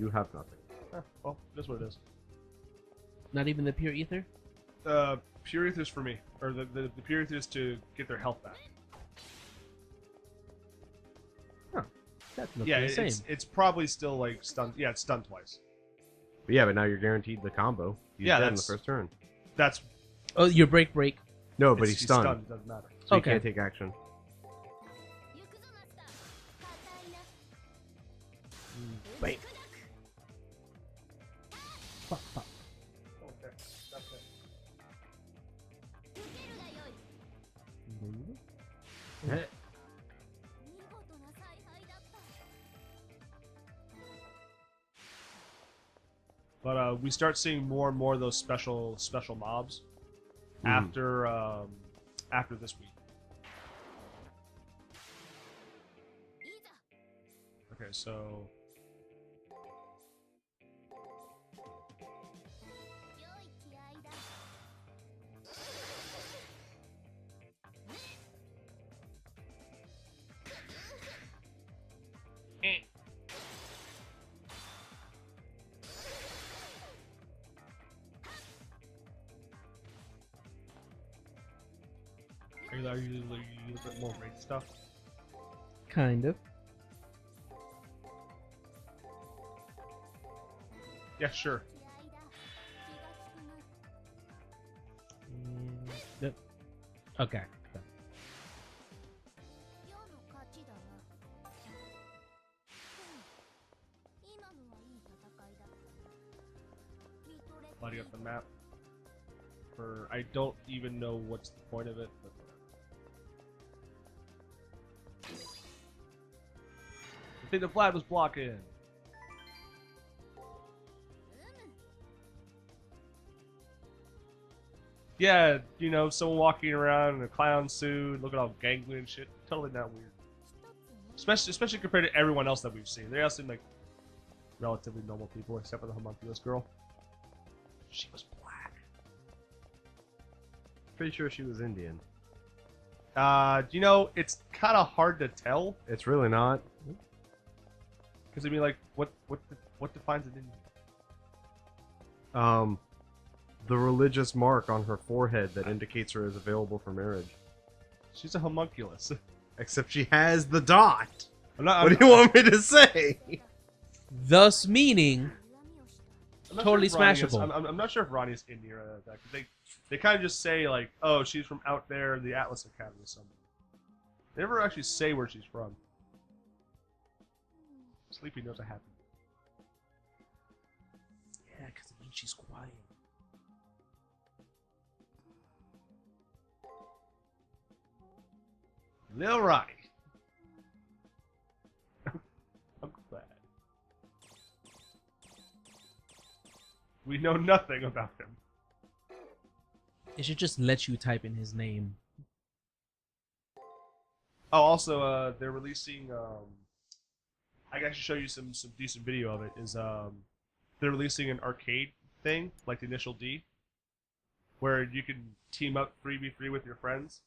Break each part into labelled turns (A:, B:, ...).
A: You have nothing.
B: Well, that's what it is.
C: Not even the pure ether?
B: Pure ether's for me, or the pure ether is to get their health back.
C: Huh. That's not
B: Yeah,
C: the same.
B: it's probably still like stunned. Yeah, it's stunned twice.
A: But yeah, but now you're guaranteed the combo. He's dead in the first turn.
B: That's
C: Oh, your break.
A: No, but
B: he's
A: he's stunned.
B: It doesn't matter.
A: So
C: Okay.
A: he can't take action.
C: Wait. Fuck.
B: Okay, that's it.
A: Eh.
B: But we start seeing more and more of those special mobs after this week. Okay, so are you look at more raid stuff?
C: Kind of.
B: Yeah, sure.
C: Yep. Okay.
B: Lighting up the map. For I don't even know what's the point of it. But I think the flag was blocking. Yeah, you know, someone walking around in a clown suit, looking all gangly and shit. Totally not weird. Especially compared to everyone else that we've seen. They all seem like relatively normal people, except for the homunculus girl. She was black.
A: Pretty sure she was Indian.
B: You know, it's kind of hard to tell.
A: It's really not.
B: Because I mean, like, what defines an Indian?
A: The religious mark on her forehead that indicates her as available for marriage.
B: She's a homunculus.
A: Except she has the dot.
B: What
A: What do you want me to say?
C: Thus meaning totally
B: if Ronnie is-
C: smashable.
B: I'm not sure if Ronnie is Indian or anything like that. 'Cause they kind of just say like, oh, she's from out there in the Atlas Academy or something. They never actually say where she's from. Sleepy knows I happen.
C: Yeah, because it means she's quiet.
B: Lil Ronnie. I'm glad. We know nothing about him.
C: It should just let you type in his name.
B: Oh, also, they're releasing. I can actually show you some decent video of it. They're releasing an arcade thing like the Initial D, where you can team up 3v3 with your friends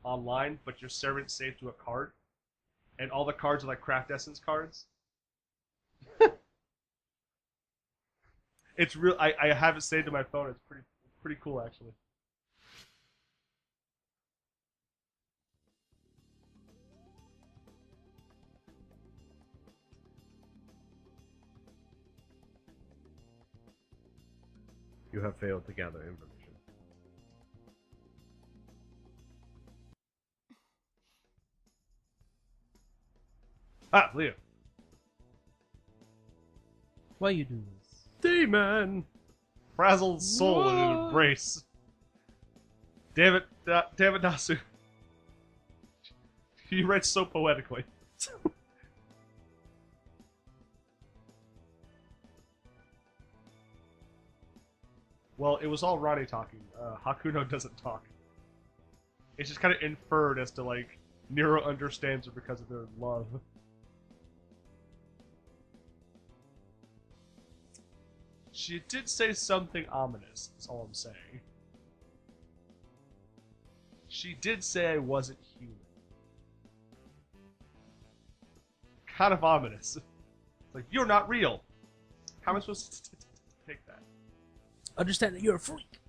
B: online, but your servant's saved to a card, and all the cards are like Craft Essence cards. It's real. I have it saved to my phone. It's pretty cool actually.
A: You have failed to gather information.
B: Ah, Leo.
C: Why you do this?
A: Demon!
B: Frazzled soul in an
C: What?
B: embrace. Damn it, Nasu. You read so poetically. Well, it was all Ronnie talking. Hakuno doesn't talk. It's just kind of inferred as to, like, Nero understands her because of their love. She did say something ominous, is all I'm saying. She did say I wasn't human. Kind of ominous. It's like, you're not real. How am I supposed to take that?
C: Understand that you're a freak.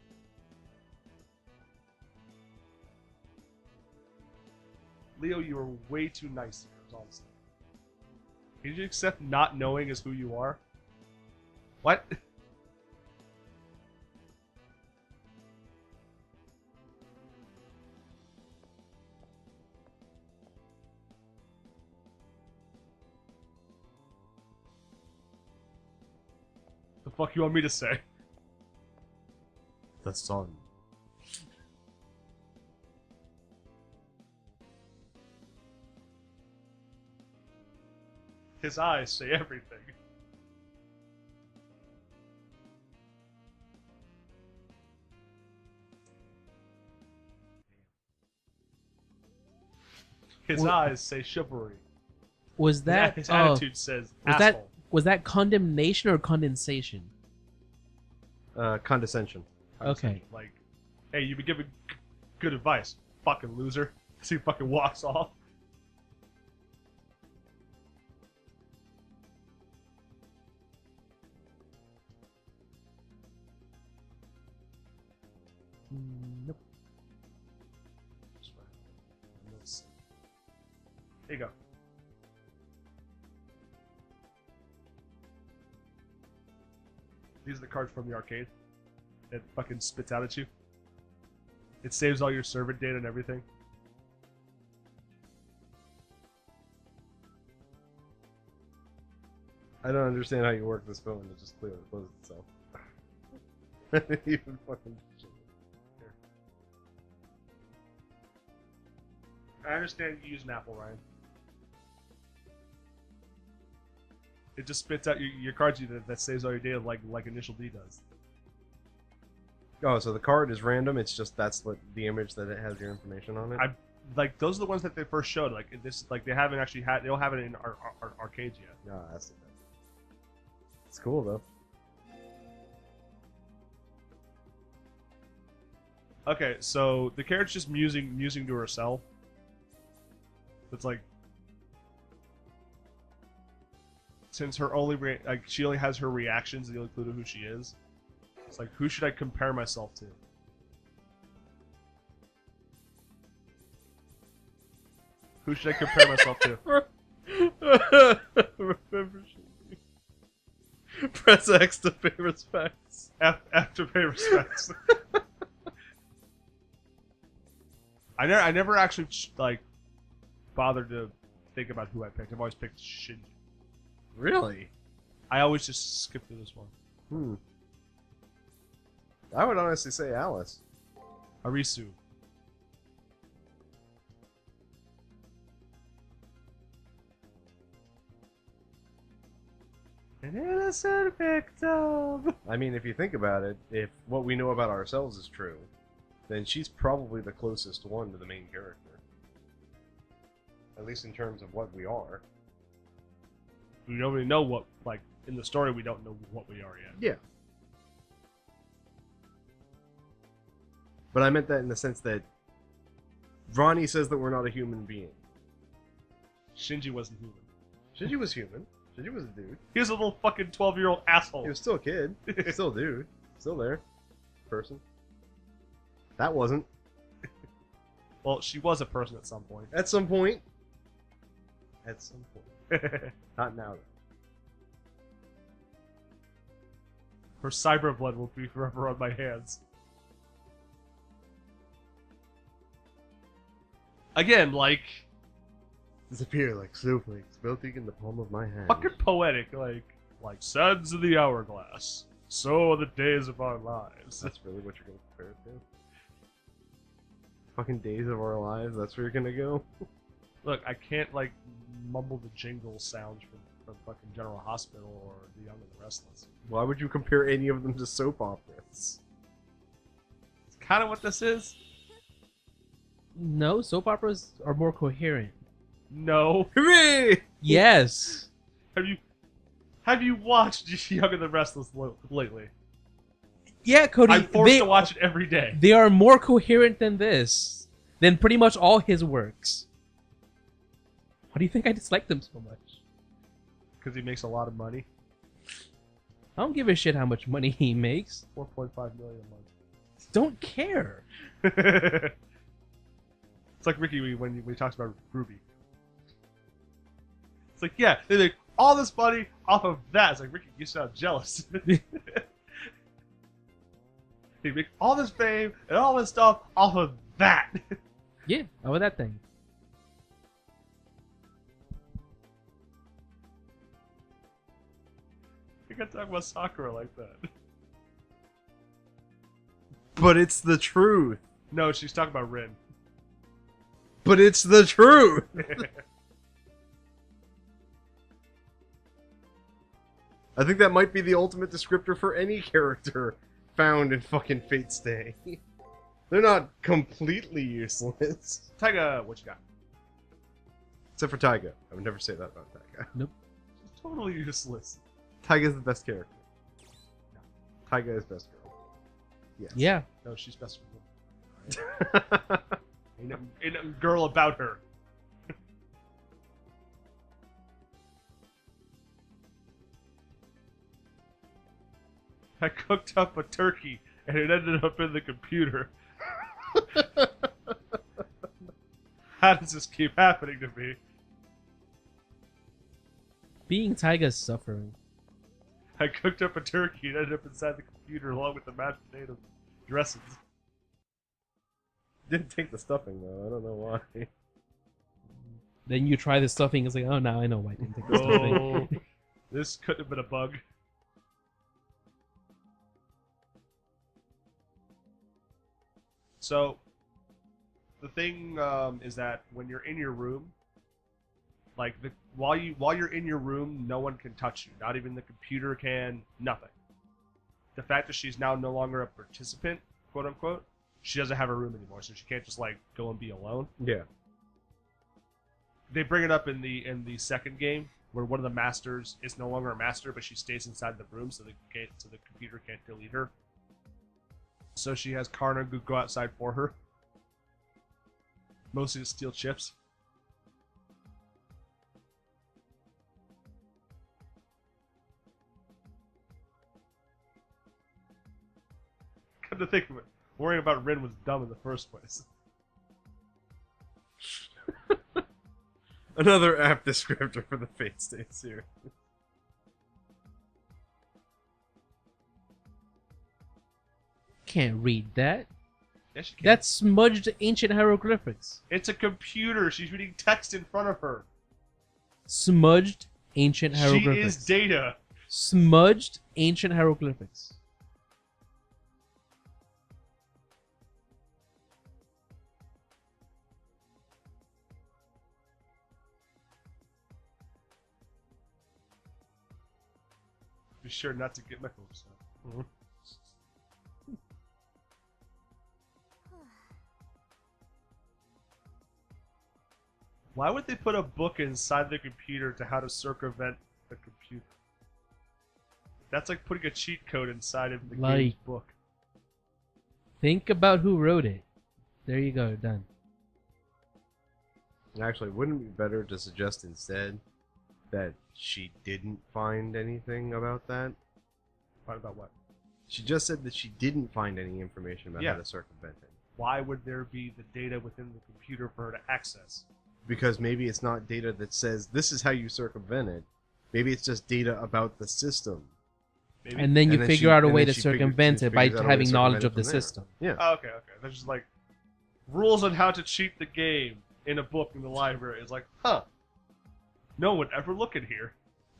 B: Leo, you are way too nice to yours, honestly. Can you accept not knowing is who you are? What? The fuck you want me to say?
A: The sun.
B: His eyes say everything. His eyes say chivalry.
C: Was that
B: His attitude says
C: was
B: asshole.
C: was that condemnation or condensation?
A: Condescension.
C: Okay.
B: Like, hey, you've been giving good advice, fucking loser. So he fucking walks off.
C: Nope.
B: Here you go. These are the cards from the arcade. It fucking spits out at you. It saves all your servant data and everything.
A: I don't understand how you work this phone. It just clearly closes itself. I didn't even fucking.
B: Here. I understand you use an Apple, Ryan. It just spits out your cards that saves all your data like Initial D does.
A: Oh, so the card is random. It's just that's what the image that it has your information on it.
B: Like those are the ones that they first showed. Like this, like they haven't actually had. They don't have it in our arcades yet.
A: No, that's it's cool though.
B: Okay, so the character's just musing to herself. It's like, since her only she only has her reactions, the only clue to who she is. It's like, who should I compare myself to? Who should I compare myself to?
A: Remember, press X to pay respects.
B: F to pay respects. I never actually like bothered to think about who I picked. I've always picked Shinji.
A: Really?
B: I always just skip through this one.
A: I would honestly say Alice.
B: Arisu.
A: An innocent victim. I mean, if you think about it, if what we know about ourselves is true, then she's probably the closest one to the main character. At least in terms of what we are.
B: We don't really know what, like, in the story, we don't know what we are yet.
A: Yeah. But I meant that in the sense that Ronnie says that we're not a human being.
B: Shinji wasn't human.
A: Shinji was human. Shinji was a dude.
B: He was a little fucking 12-year-old asshole.
A: He was still a kid. Still a dude. Still there. Person. That wasn't.
B: Well, she was a person at some point.
A: At some point. At some point. Not now, though.
B: Her cyber blood will be forever on my hands. Again, like...
A: Disappear like snowflakes melting in the palm of my hand.
B: fucking poetic, like sands in the hourglass. So are the days of our lives.
A: That's really what you're going to compare it to? Fucking days of our lives, that's where you're going to go?
B: Look, I can't, like, mumble the jingle sounds from fucking General Hospital or The Young and the Restless.
A: Why would you compare any of them to soap operas?
B: It's kind of what this is.
C: No, soap operas are more coherent.
B: No.
A: Hooray!
C: Yes.
B: Have you watched Young and the Restless lately?
C: Yeah, Cody.
B: I'm forced to watch it every day.
C: They are more coherent than this. Than pretty much all his works. Why do you think I dislike them so much?
B: Because he makes a lot of money.
C: I don't give a shit how much money he makes.
B: 4.5 million a month.
C: Don't care.
B: It's like Ricky when he talks about Ruby. It's like, yeah, they make all this money off of that. It's like, Ricky, you sound jealous. They make all this fame and all this stuff off of that.
C: Yeah, over that thing.
B: You can talk about Sakura like that.
A: But it's the truth.
B: No, she's talking about Rin.
A: But it's the truth. I think that might be the ultimate descriptor for any character found in fucking Fate Stay. They're not completely useless.
B: Taiga, what you got?
A: Except for Taiga. I would never say that about Taiga.
C: Nope.
B: She's totally useless.
A: Taiga's the best character. Taiga is best girl. Yes.
C: Yeah.
B: No, she's best friend. Ain't a girl about her. I cooked up a turkey and it ended up in the computer. How does this keep happening to me?
C: Being Taiga's suffering.
B: I cooked up a turkey and it ended up inside the computer along with the mashed potato dressings.
A: Didn't take the stuffing though. I don't know why.
C: Then you try the stuffing, it's like, oh, now I know why I didn't take the stuffing.
B: Oh, this couldn't have been a bug. So, the thing is that when you're in your room, like while you're in your room, no one can touch you. Not even the computer can. Nothing. The fact that she's now no longer a participant, quote unquote, she doesn't have a room anymore, so she can't just like go and be alone.
A: Yeah.
B: They bring it up in the second game where one of the masters is no longer a master, but she stays inside the room, so the computer can't delete her. So she has Karna go outside for her. Mostly to steal chips. Come to think of it, worrying about Rin was dumb in the first place.
A: Another apt descriptor for the Fate Stay series.
C: Can't read that.
B: Yes, you can.
C: That's smudged ancient hieroglyphics.
B: It's a computer. She's reading text in front of her.
C: Smudged ancient
B: She
C: hieroglyphics.
B: is data.
C: Smudged ancient hieroglyphics.
B: Be sure not to get my hopes up. Why would they put a book inside the computer to how to circumvent the computer? That's like putting a cheat code inside of the game's book.
C: Think about who wrote it. There you go, done.
A: Actually, wouldn't it be better to suggest instead that she didn't find anything about that?
B: Find about what?
A: She just said that she didn't find any information about
B: Yeah.
A: how to circumvent it.
B: Why would there be the data within the computer for her to access?
A: Because maybe it's not data that says this is how you circumvent it. Maybe it's just data about the system.
B: Maybe.
C: And then you
A: And then
C: figure
A: she-
C: out a
A: and
C: way
A: then
C: to
A: she figures-
C: circumvent
A: she
C: it by
A: figures out a way to
C: having knowledge
A: circumvent
C: of
A: it
C: the
A: from there.
C: system.
A: Yeah.
B: Oh, okay. That's just like rules on how to cheat the game in a book in the library. It's like, huh? No one would ever look in here.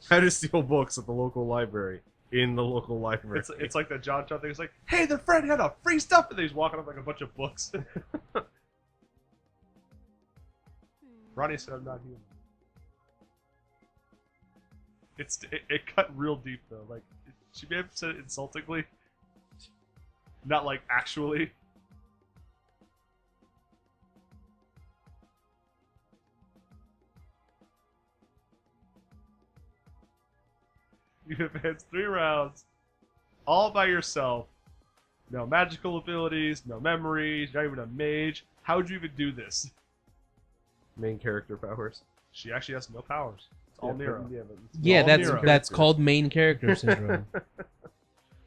A: How to steal books at the local library in the local library.
B: It's like the John thing. It's like, hey, the friend had a free stuff, and then he's walking up like a bunch of books. Ronnie said I'm not human. It cut real deep though. Like she may have said it insultingly, not like actually. You advanced 3 rounds, all by yourself. No magical abilities, no memories, not even a mage. How would you even do this?
A: Main character powers.
B: She actually has no powers. It's all Nero.
C: Yeah,
B: all
C: that's
B: Nero.
C: that's called main character syndrome.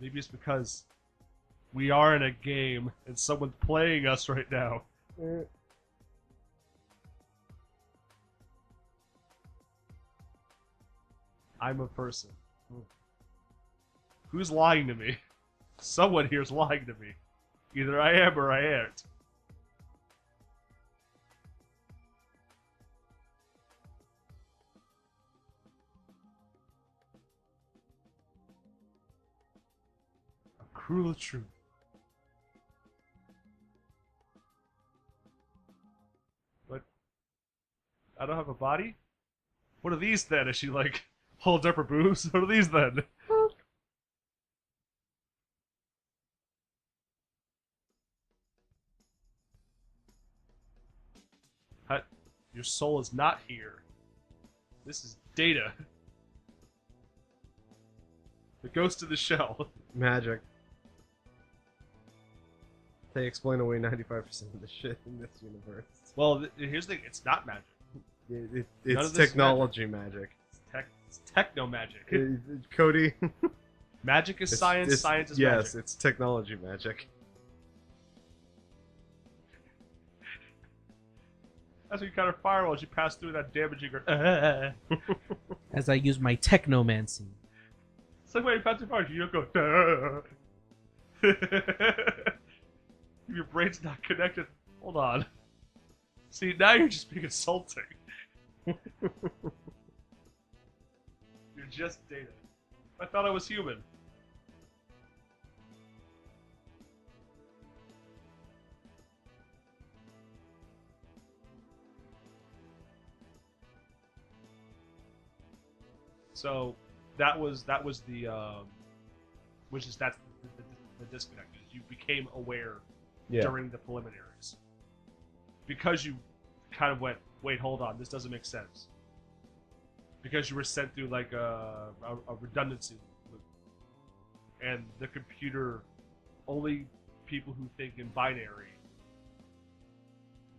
B: Maybe it's because we are in a game and someone's playing us right now. I'm a person. Who's lying to me? Someone here's lying to me. Either I am or I ain't. A cruel truth. What? I don't have a body? What are these then? As she like holds up her boobs? What are these then? Your soul is not here. This is data. The ghost of the shell.
A: Magic. They explain away 95% of the shit in this universe.
B: Well, here's the thing. It's not magic.
A: It's technology magic.
B: It's techno magic.
A: Cody.
B: Magic is science. Science is magic.
A: Yes, it's technology magic.
B: That's what you counter firewall as you pass through that damaging.
C: As I use my technomancy.
B: It's like when you pass through fire, you don't go. Your brain's not connected. Hold on. See, now you're just being insulting. You're just data. I thought I was human. So that was the that's the disconnect. You became aware during the preliminaries because you kind of went, wait, hold on, this doesn't make sense. Because you were sent through like a redundancy loop, and the computer, only people who think in binary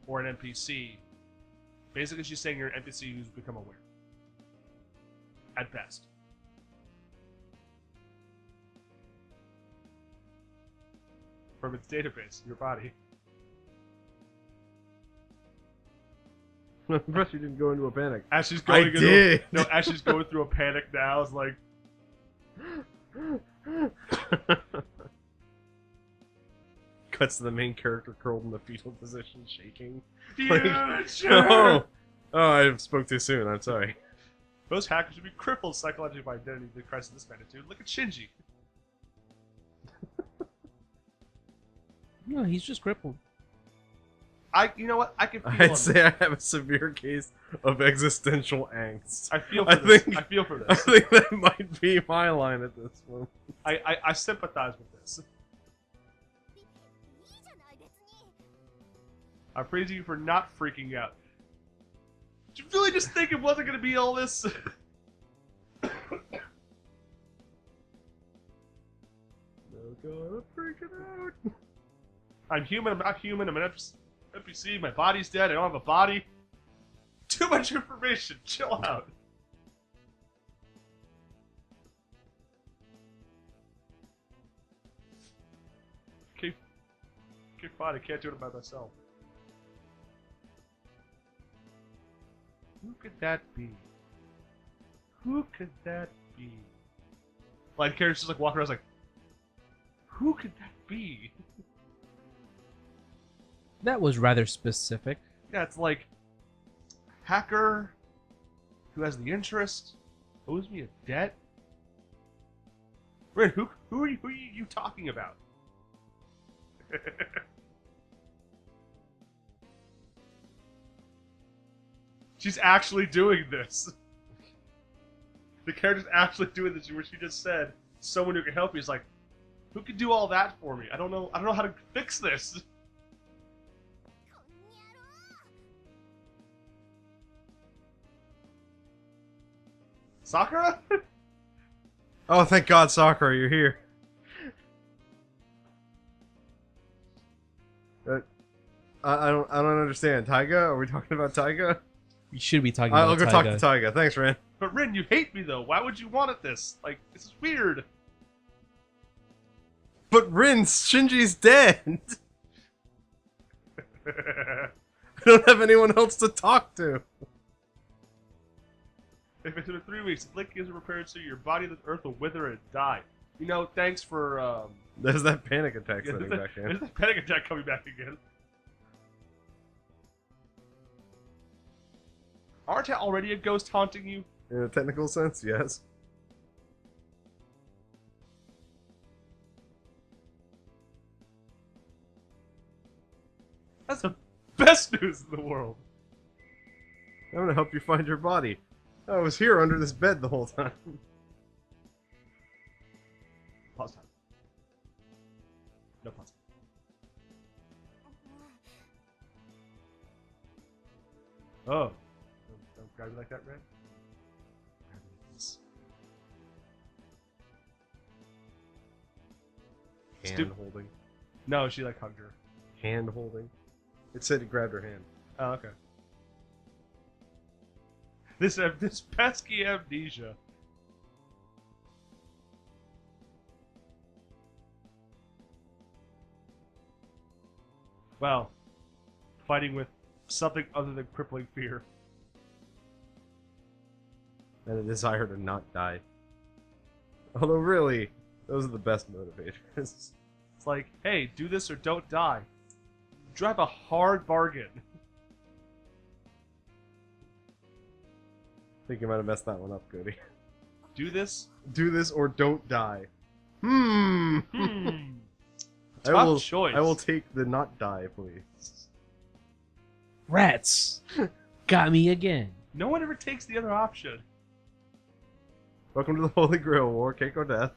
B: or an NPC, basically she's saying you're an NPC who's become aware. At best. From its database, your body.
A: I'm impressed you didn't go into a panic.
B: As she's going as she's going through a panic now, it's like
A: cuts to the main character curled in the fetal position, shaking.
B: Future!
A: Oh, I spoke too soon. I'm sorry.
B: Most hackers would be crippled psychologically by identity to the crisis of this magnitude. Look at Shinji.
C: No, he's just crippled.
B: You know what? I can feel
A: I'd say I have a severe case of existential angst.
B: I feel for this. I feel for
A: I
B: this.
A: think that might be my line at this point.
B: I sympathize with this. I praise you for not freaking out. Did you really just think it wasn't going to be all this?
A: No gonna freak it out.
B: I'm human, I'm not human, I'm an NPC, my body's dead, I don't have a body. Too much information, chill out. Okay, fine, I can't do it by myself. Who could that be? Who could that be? Like, characters just like walking around like, who could that be?
C: That was rather specific.
B: Yeah, it's like, hacker who has the interest, owes me a debt. Rin, who are you talking about? She's actually doing this. The character's actually doing this, where she just said, "Someone who can help me." Is like, who can do all that for me? I don't know how to fix this. Sakura?
A: Oh, thank God, Sakura, you're here. I don't understand. Taiga? Are we talking about Taiga?
C: We should be talking about
A: I'll go
C: Taiga.
A: talk to Taiga. Thanks, Ren.
B: But Rin, you hate me though. Why would you want it this? Like, this is weird.
A: But Rin, Shinji's dead! I don't have anyone else to talk to.
B: If it's been 3 weeks, the link isn't repaired, so your body and the earth will wither and die. You know, thanks for,
A: There's that panic attack setting back in.
B: There's that panic attack coming back again. Aren't I already a ghost haunting you?
A: In a technical sense, yes.
B: That's the best news in the world.
A: I'm gonna help you find your body. I was here under this bed the whole time.
B: Pause time. No pause. Oh. Don't grab me like that, Red. Grab me like this.
A: Hand holding.
B: No, she like hugged her.
A: Hand holding. It said it grabbed her hand.
B: Oh, okay. This pesky amnesia. Well, fighting with something other than crippling fear.
A: And a desire to not die. Although really, those are the best motivators.
B: It's like, hey, do this or don't die. Drive a hard bargain.
A: I think you might have messed that one up, Goody.
B: Do this?
A: Do this or don't die. Hmm.
B: Tough choice.
A: I will take the not die, please.
C: Rats! Got me again.
B: No one ever takes the other option.
A: Welcome to the Holy Grail War, cake or death.